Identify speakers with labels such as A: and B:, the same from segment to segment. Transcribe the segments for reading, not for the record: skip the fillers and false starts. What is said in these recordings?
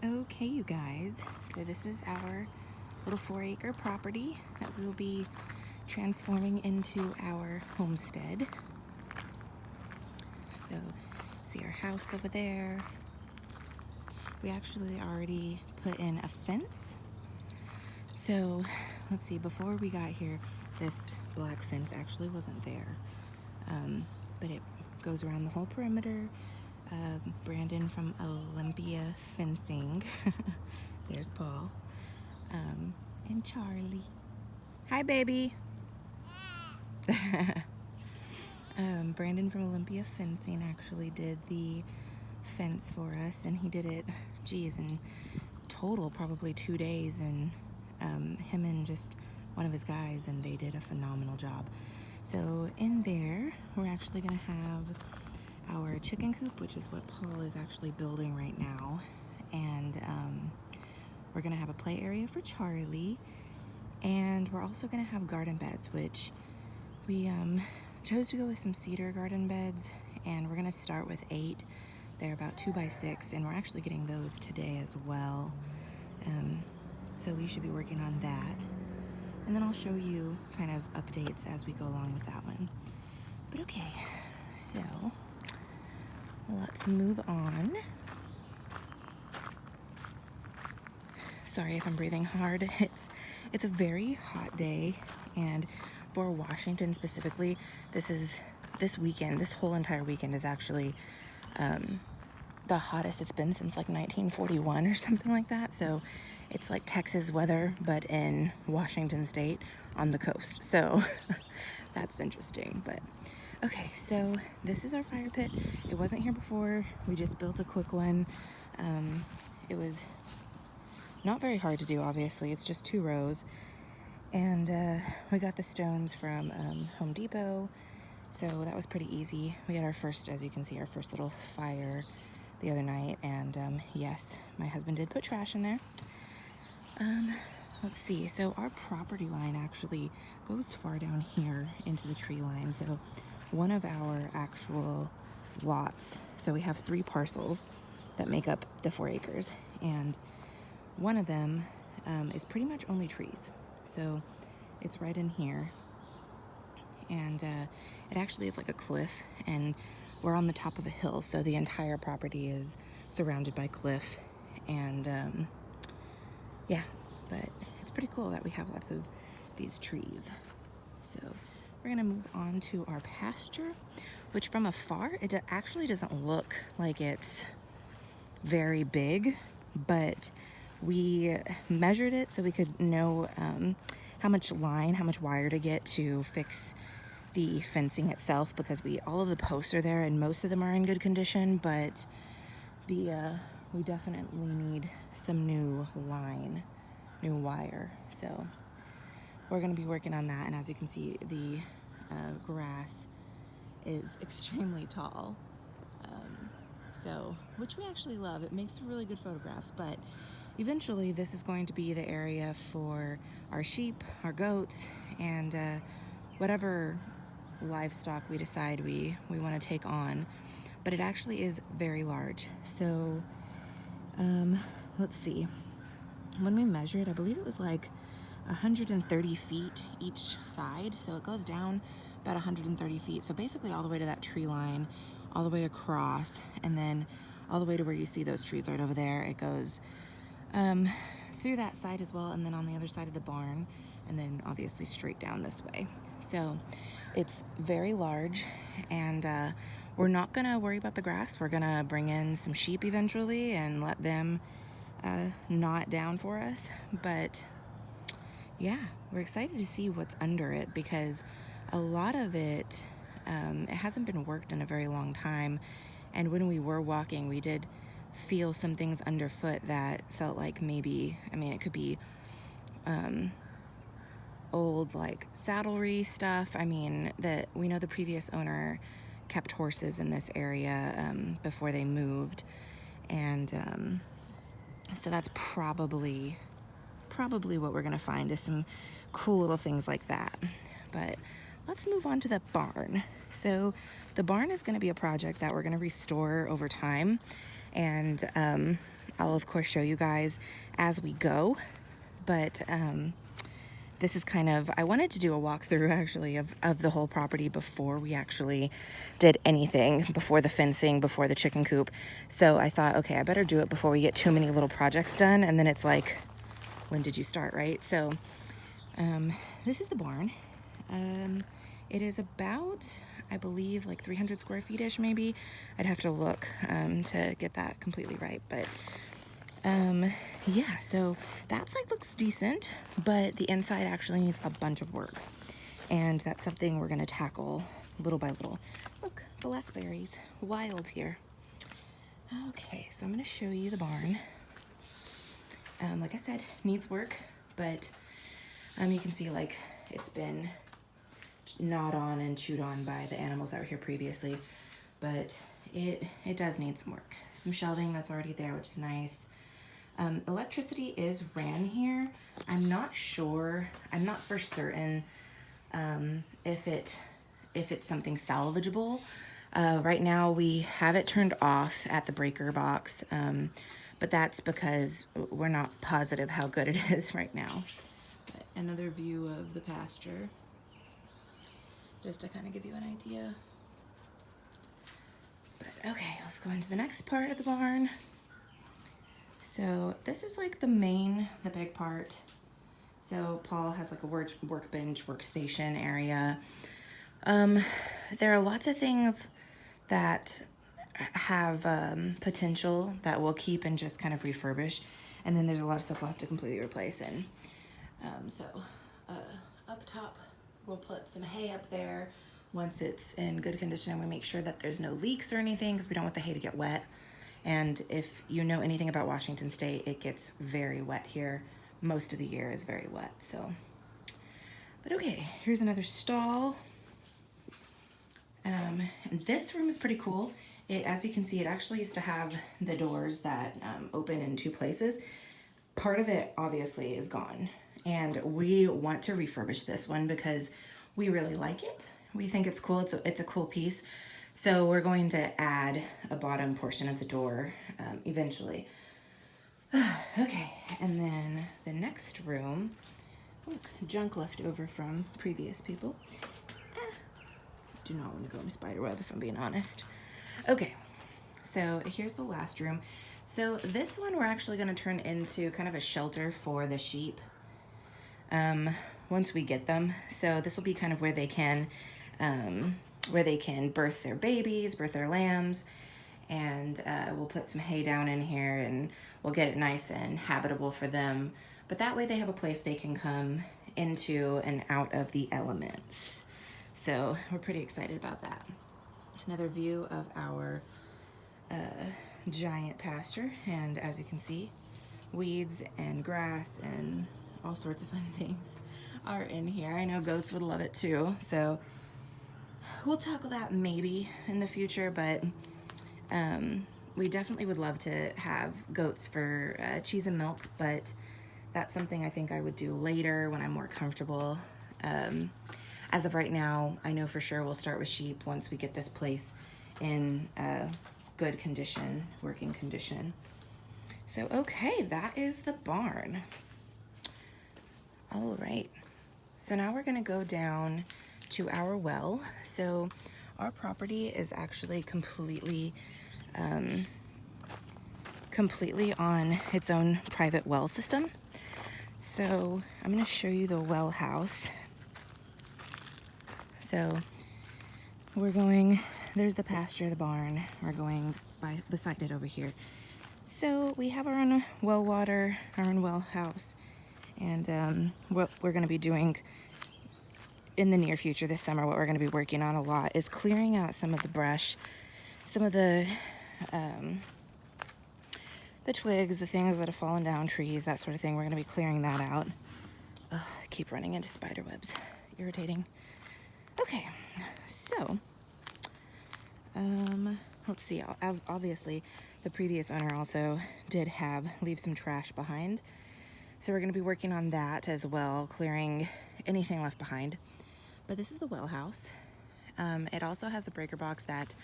A: Okay, you guys, so this is our little 4-acre property that we will be transforming into our homestead. So, see our house over there. We actually already put in a fence. So, let's see, before we got here, this black fence actually wasn't there. But it goes around the whole perimeter. Brandon from Olympia fencing. There's Paul. And Charlie. Hi, baby. Brandon from Olympia fencing actually did the fence for us, and he did it, geez, in total probably 2 days, and him and just one of his guys, and they did a phenomenal job. So in there, we're actually gonna have our chicken coop, which is what Paul is actually building right now, and we're gonna have a play area for Charlie, and we're also gonna have garden beds, which we chose to go with some cedar garden beds, and we're gonna start with 8. They're about 2 by 6, and we're actually getting those today as well. So we should be working on that, and then I'll show you kind of updates as we go along with that one. But okay, so let's move on. Sorry if I'm breathing hard. It's a very hot day, and for Washington specifically, this weekend, this whole entire weekend is actually the hottest it's been since like 1941 or something like that. So it's like Texas weather, but in Washington state on the coast. So that's interesting. But okay, so this is our fire pit. It wasn't here before. We just built a quick one. It was not very hard to do, obviously. It's just 2 rows. And we got the stones from Home Depot. So that was pretty easy. We had our first, as you can see, our first little fire the other night. And yes, my husband did put trash in there. Let's see, so our property line actually goes far down here into the tree line. So one of our actual lots, so we have 3 parcels that make up the 4 acres, and one of them is pretty much only trees. So it's right in here, and it actually is like a cliff, and we're on the top of a hill, so the entire property is surrounded by cliff. And yeah, but it's pretty cool that we have lots of these trees. So we're gonna move on to our pasture, which from afar, it actually doesn't look like it's very big, but we measured it so we could know how much wire to get to fix the fencing itself, because all of the posts are there and most of them are in good condition, but we definitely need some new wire. So we're going to be working on that, and as you can see, the grass is extremely tall, so which we actually love. It makes really good photographs, but eventually this is going to be the area for our sheep, our goats, and whatever livestock we decide we want to take on. But it actually is very large. So let's see, when we measured, I believe it was like 130 feet each side. So it goes down about 130 feet. So basically all the way to that tree line, all the way across, and then all the way to where you see those trees right over there. It goes through that side as well, and then on the other side of the barn, and then obviously straight down this way. So it's very large, and we're not gonna worry about the grass. We're gonna bring in some sheep eventually and let them gnaw it down for us. But yeah, we're excited to see what's under it, because a lot of it, it hasn't been worked in a very long time. And when we were walking, we did feel some things underfoot that felt like maybe, I mean, it could be old like saddlery stuff. I mean, we know the previous owner kept horses in this area before they moved, and so that's probably what we're gonna find, is some cool little things like that. But let's move on to the barn. So the barn is gonna be a project that we're gonna restore over time, and I'll of course show you guys as we go, but this is kind of, I wanted to do a walkthrough actually of the whole property before we actually did anything, before the fencing, before the chicken coop. So I thought, okay, I better do it before we get too many little projects done, and then it's like, when did you start, right? So this is the barn. It is about, I believe, like 300 square feet-ish maybe. I'd have to look to get that completely right, but yeah, so that's like looks decent, but the inside actually needs a bunch of work, and that's something we're gonna tackle little by little. Look, blackberries, wild here. Okay, so I'm gonna show you the barn. Like I said, needs work, but you can see like it's been gnawed on and chewed on by the animals that were here previously, but it does need some work. Some shelving that's already there, which is nice. Electricity is ran here. I'm not sure, I'm not for certain if it's something salvageable. Right now we have it turned off at the breaker box, but that's because we're not positive how good it is right now. But another view of the pasture, just to kind of give you an idea. But okay, let's go into the next part of the barn. So this is like the big part. So Paul has like a workbench, workstation area. There are lots of things that have potential that we'll keep and just kind of refurbish. And then there's a lot of stuff we'll have to completely replace. And up top, we'll put some hay up there once it's in good condition, and we make sure that there's no leaks or anything because we don't want the hay to get wet. And if you know anything about Washington State, it gets very wet here. Most of the year is very wet, so. But okay, here's another stall. And this room is pretty cool. As you can see, it actually used to have the doors that open in two places. Part of it obviously is gone. And we want to refurbish this one because we really like it. We think it's cool, it's a cool piece. So we're going to add a bottom portion of the door eventually. Okay, and then the next room, look, junk left over from previous people. Do not want to go in a spider web if I'm being honest. Okay, so here's the last room. So this one we're actually going to turn into kind of a shelter for the sheep once we get them. So this will be kind of where they can birth their babies, birth their lambs, and we'll put some hay down in here and we'll get it nice and habitable for them. But that way they have a place they can come into and out of the elements. So we're pretty excited about that. Another view of our giant pasture, and as you can see, weeds and grass and all sorts of fun things are in here. I know goats would love it too, so we'll tackle that maybe in the future, but we definitely would love to have goats for cheese and milk, but that's something I think I would do later when I'm more comfortable. As of right now, I know for sure we'll start with sheep once we get this place in good condition, working condition. So, okay, that is the barn. All right, so now we're gonna go down to our well. So our property is actually completely on its own private well system. So I'm going to show you the well house. So we're going, there's the pasture, the barn. We're going beside it over here. So we have our own well water, our own well house, and what we're going to be doing in the near future this summer, what we're going to be working on a lot is clearing out some of the brush, some of the twigs, the things that have fallen down, trees, that sort of thing. We're going to be clearing that out. Ugh, I keep running into spider webs. Irritating. Okay, so let's see. Obviously, the previous owner also did leave some trash behind. So we're going to be working on that as well, clearing anything left behind. But this is the well house. It also has the breaker box that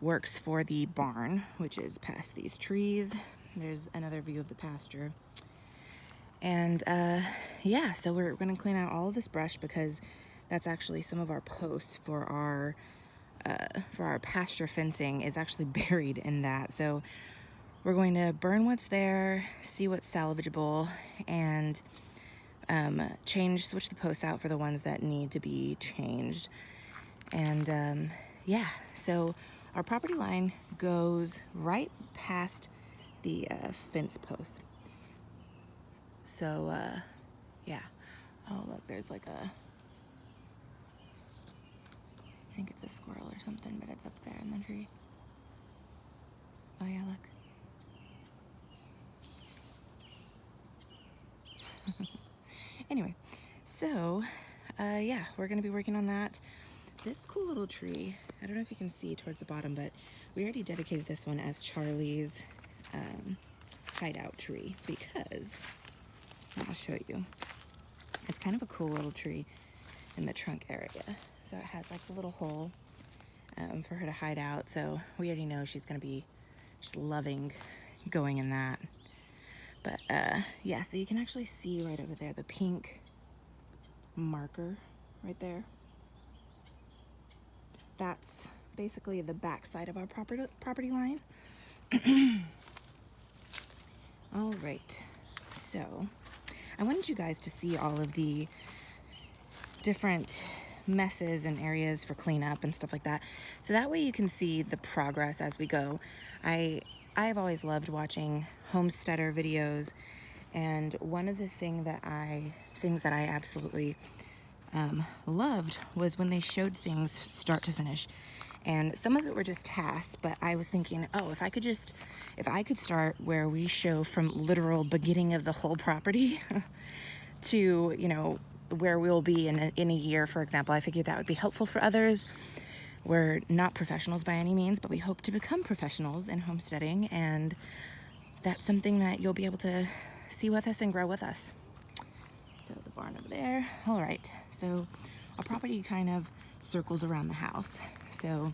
A: works for the barn, which is past these trees. There's another view of the pasture. And yeah, so we're going to clean out all of this brush because that's actually some of our posts for our pasture fencing is actually buried in that. So we're going to burn what's there, see what's salvageable, and switch the posts out for the ones that need to be changed. And yeah, so our property line goes right past the fence post. So yeah. Oh look, there's like I think it's a squirrel or something, but it's up there in the tree. Oh yeah, look. Anyway, so yeah, we're gonna be working on that. This cool little tree, I don't know if you can see towards the bottom, but we already dedicated this one as Charlie's hideout tree because, I'll show you, it's kind of a cool little tree in the trunk area. So it has like a little hole for her to hide out. So we already know she's gonna be just loving going in that. But yeah, so you can actually see right over there, the pink marker right there. That's basically the back side of our property line. All right, so I wanted you guys to see all of the different messes and areas for cleanup and stuff like that. So that way you can see the progress as we go. I've always loved watching homesteader videos, and one of the things that I absolutely loved was when they showed things start to finish. And some of it were just tasks, but I was thinking, oh, if I could start where we show from literal beginning of the whole property to, you know, where we'll be in a year, for example, I figured that would be helpful for others. We're not professionals by any means, but we hope to become professionals in homesteading, and that's something that you'll be able to see with us and grow with us. So the barn over there. All right, so our property kind of circles around the house. So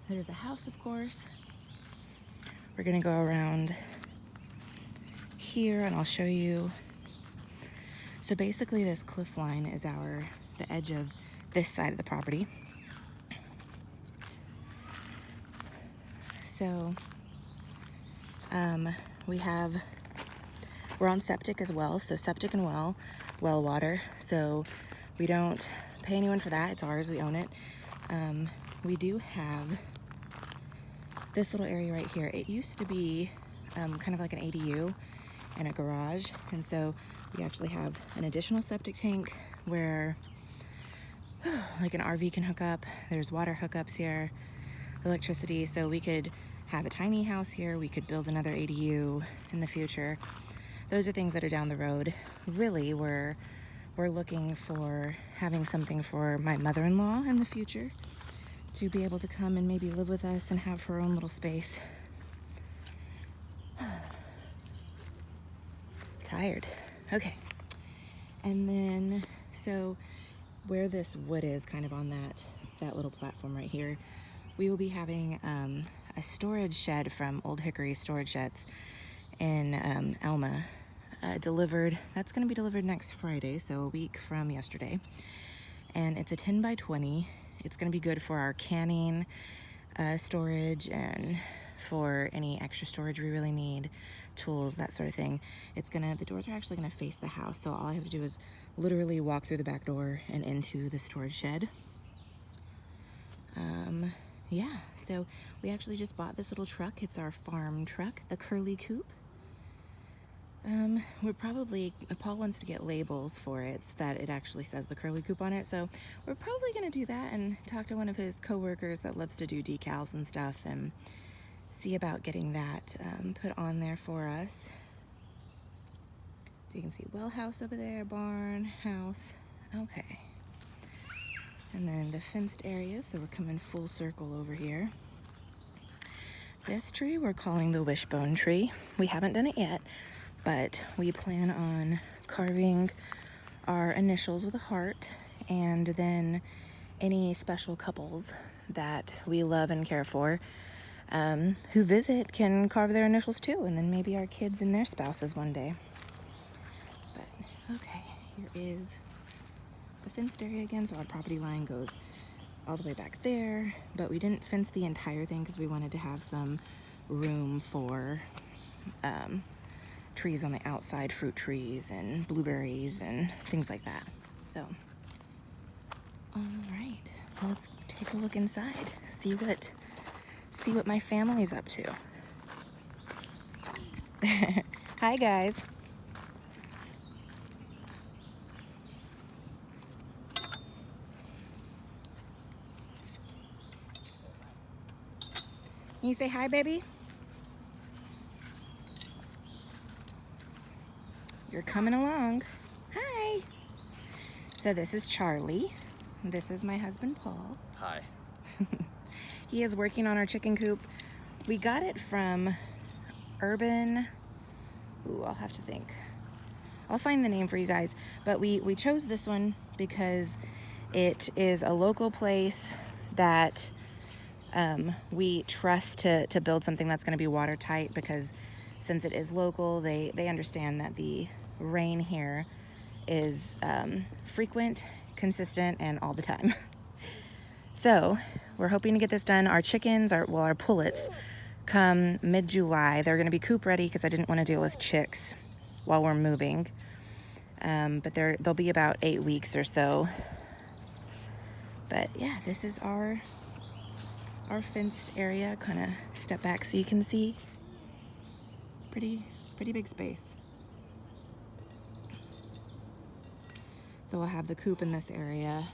A: there's the house, of course. We're gonna go around here and I'll show you. So basically this cliff line is the edge of this side of the property. So we're on septic as well, so septic and well water. So we don't pay anyone for that, it's ours, we own it. We do have this little area right here. It used to be kind of like an ADU and a garage, and so we actually have an additional septic tank where like an RV can hook up. There's water hookups here, electricity, so we could have a tiny house here. We could build another ADU in the future. Those are things that are down the road. Really, we're looking for having something for my mother-in-law in the future to be able to come and maybe live with us and have her own little space. Tired. Okay. And then, so where this wood is kind of on that little platform right here, we will be having a storage shed from Old Hickory Storage Sheds in Alma delivered. That's going to be delivered next Friday, so a week from yesterday. And it's a 10 by 20. It's going to be good for our canning storage and for any extra storage we really need, tools, that sort of thing. The doors are actually going to face the house, so all I have to do is literally walk through the back door and into the storage shed. Yeah, so we actually just bought this little truck. It's our farm truck, the Kerley Coupe. Paul wants to get labels for it so that it actually says the Kerley Coupe on it, so we're probably going to do that and talk to one of his co-workers that loves to do decals and stuff and see about getting that put on there for us. So you can see well house over there, barn, house. Okay. And then the fenced area, so we're coming full circle over here. This tree we're calling the wishbone tree. We haven't done it yet, but we plan on carving our initials with a heart, and then any special couples that we love and care for. who visit can carve their initials too, and then maybe our kids and their spouses one day. But okay, here is the fenced area again. So our property line goes all the way back there, but we didn't fence the entire thing because we wanted to have some room for trees on the outside, fruit trees and blueberries and things like that. So, all right, well, let's take a look inside, see what my family's up to. Hi, guys. Can you say hi, baby? You're coming along. Hi. So this is Charlie. This is my husband, Paul.
B: Hi.
A: He is working on our chicken coop. We got it from Urban. Ooh, I'll have to think. I'll find the name for you guys. But we chose this one because it is a local place that we trust to build something that's going to be watertight, because since it is local, they understand that the rain here is frequent, consistent, and all the time. So we're hoping to get this done. Our chickens, our pullets, come mid-July. They're going to be coop ready because I didn't want to deal with chicks while we're moving. But they'll be about 8 weeks or so. But yeah, this is our fenced area. Kind of step back so you can see. Pretty big space. So we'll have the coop in this area.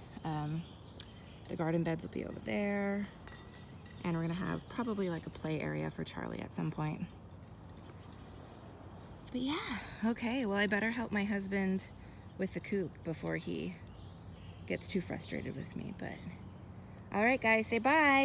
A: The garden beds will be over there. And we're gonna have probably like a play area for Charlie at some point. But yeah, okay, well, I better help my husband with the coop before he gets too frustrated with me. But all right, guys, say bye.